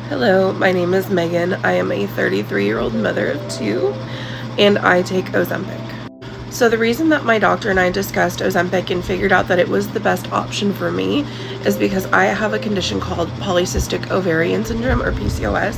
Hello, my name is Megan. I am a 33-year-old mother of two, and I take Ozempic. So the reason that my doctor and I discussed Ozempic and figured out that it was the best option for me is because I have a condition called polycystic ovarian syndrome, or PCOS.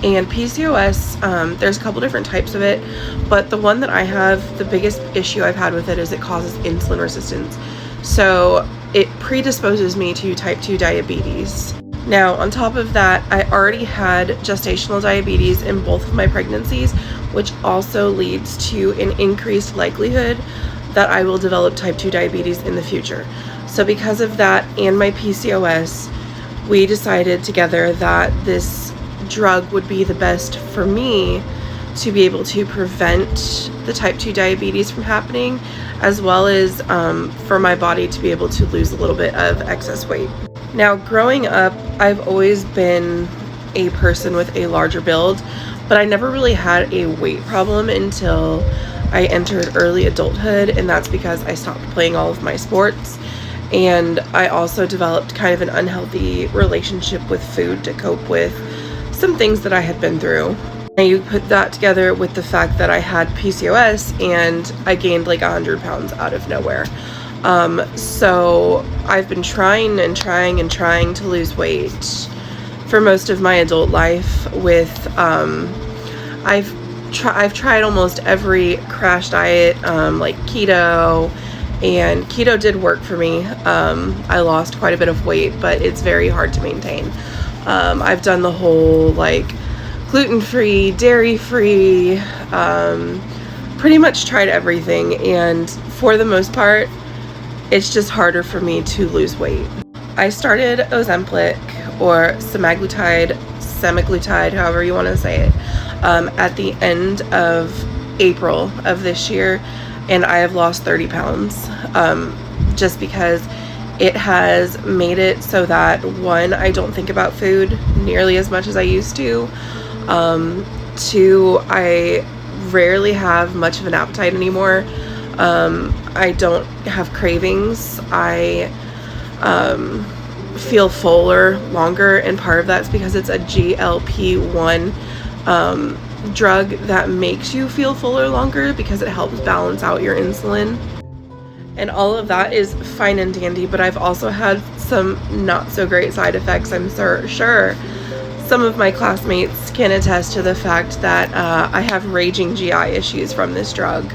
And PCOS, there's a couple different types of it, but the one that I have, the biggest issue I've had with it is it causes insulin resistance. So it predisposes me to type 2 diabetes. Now, on top of that, I already had gestational diabetes in both of my pregnancies, which also leads to an increased likelihood that I will develop type 2 diabetes in the future. So because of that and my PCOS, we decided together that this drug would be the best for me to be able to prevent the type 2 diabetes from happening, as well as for my body to be able to lose a little bit of excess weight. Now, growing up, I've always been a person with a larger build, but I never really had a weight problem until I entered early adulthood, and that's because I stopped playing all of my sports, and I also developed kind of an unhealthy relationship with food to cope with some things that I had been through. And you put that together with the fact that I had PCOS and I gained like 100 pounds out of nowhere. So I've been trying to lose weight for most of my adult life with, I've tried almost every crash diet, like keto, and keto did work for me. I lost quite a bit of weight, but it's very hard to maintain. I've done the whole like gluten-free, dairy-free, pretty much tried everything, and for the most part, it's just harder for me to lose weight. I started Ozempic, or semaglutide, however you want to say it, at the end of April of this year, and I have lost 30 pounds, just because it has made it so that, one, I don't think about food nearly as much as I used to. Two, I rarely have much of an appetite anymore. I don't have cravings. I feel fuller longer, and part of that's because it's a GLP-1 drug that makes you feel fuller longer because it helps balance out your insulin. And all of that is fine and dandy, but I've also had some not so great side effects. I'm sure some of my classmates can attest to the fact that I have raging GI issues from this drug.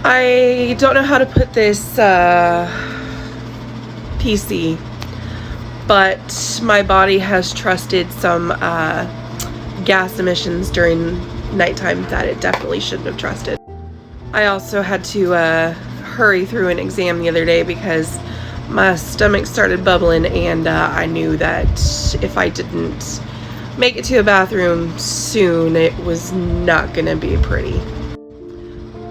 I don't know how to put this PC, but my body has trusted some gas emissions during nighttime that it definitely shouldn't have trusted. I also had to hurry through an exam the other day because my stomach started bubbling, and I knew that if I didn't make it to a bathroom soon, it was not gonna be pretty.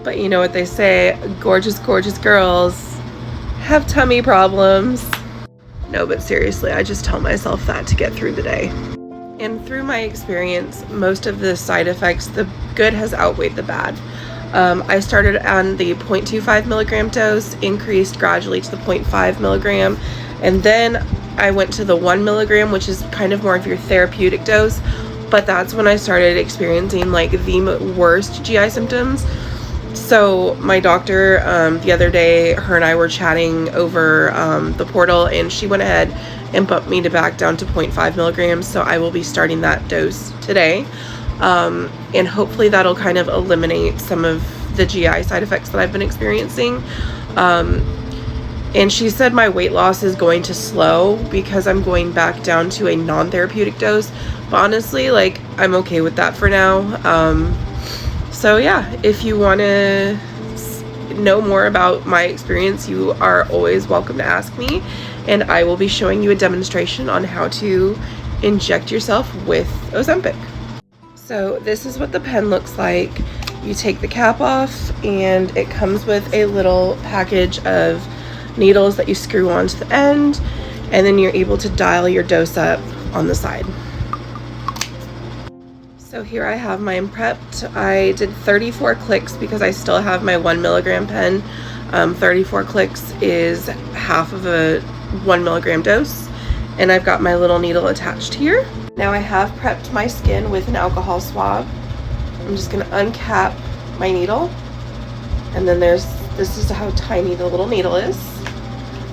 But you know what they say, gorgeous girls have tummy problems. No, but seriously, I just tell myself that to get through the day. And through my experience, most of the side effects, the good has outweighed the bad. I started on the 0.25 milligram dose, increased gradually to the 0.5 milligram, and then I went to the 1 milligram, which is kind of more of your therapeutic dose, but that's when I started experiencing like the worst GI symptoms. So my doctor, the other day, her and I were chatting over the portal, and she went ahead and bumped me back down to 0.5 milligrams, so I will be starting that dose today. And hopefully that'll kind of eliminate some of the GI side effects that I've been experiencing. And she said my weight loss is going to slow because I'm going back down to a non-therapeutic dose. But honestly, like, I'm okay with that for now. So yeah, if you want to know more about my experience, you are always welcome to ask me. And I will be showing you a demonstration on how to inject yourself with Ozempic. So this is what the pen looks like. You take the cap off, and it comes with a little package of needles that you screw onto the end, and then you're able to dial your dose up on the side. So here I have mine prepped. I did 34 clicks because I still have my 1 milligram pen. 34 clicks is half of a 1 milligram dose, and I've got my little needle attached here. Now I have prepped my skin with an alcohol swab. I'm just gonna uncap my needle, and then this is how tiny the little needle is.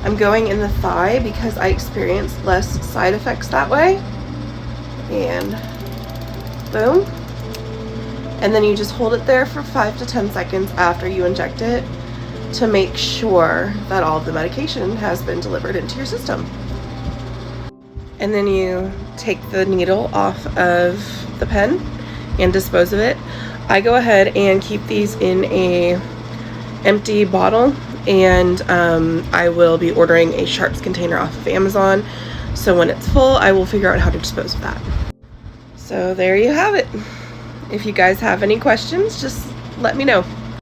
I'm going in the thigh because I experience less side effects that way. And boom. And then you just hold it there for 5 to 10 seconds after you inject it to make sure that all of the medication has been delivered into your system. And then you take the needle off of the pen and dispose of it. I go ahead and keep these in a empty bottle, and I will be ordering a sharps container off of Amazon, so when it's full I will figure out how to dispose of that. So there you have it. If you guys have any questions, just let me know.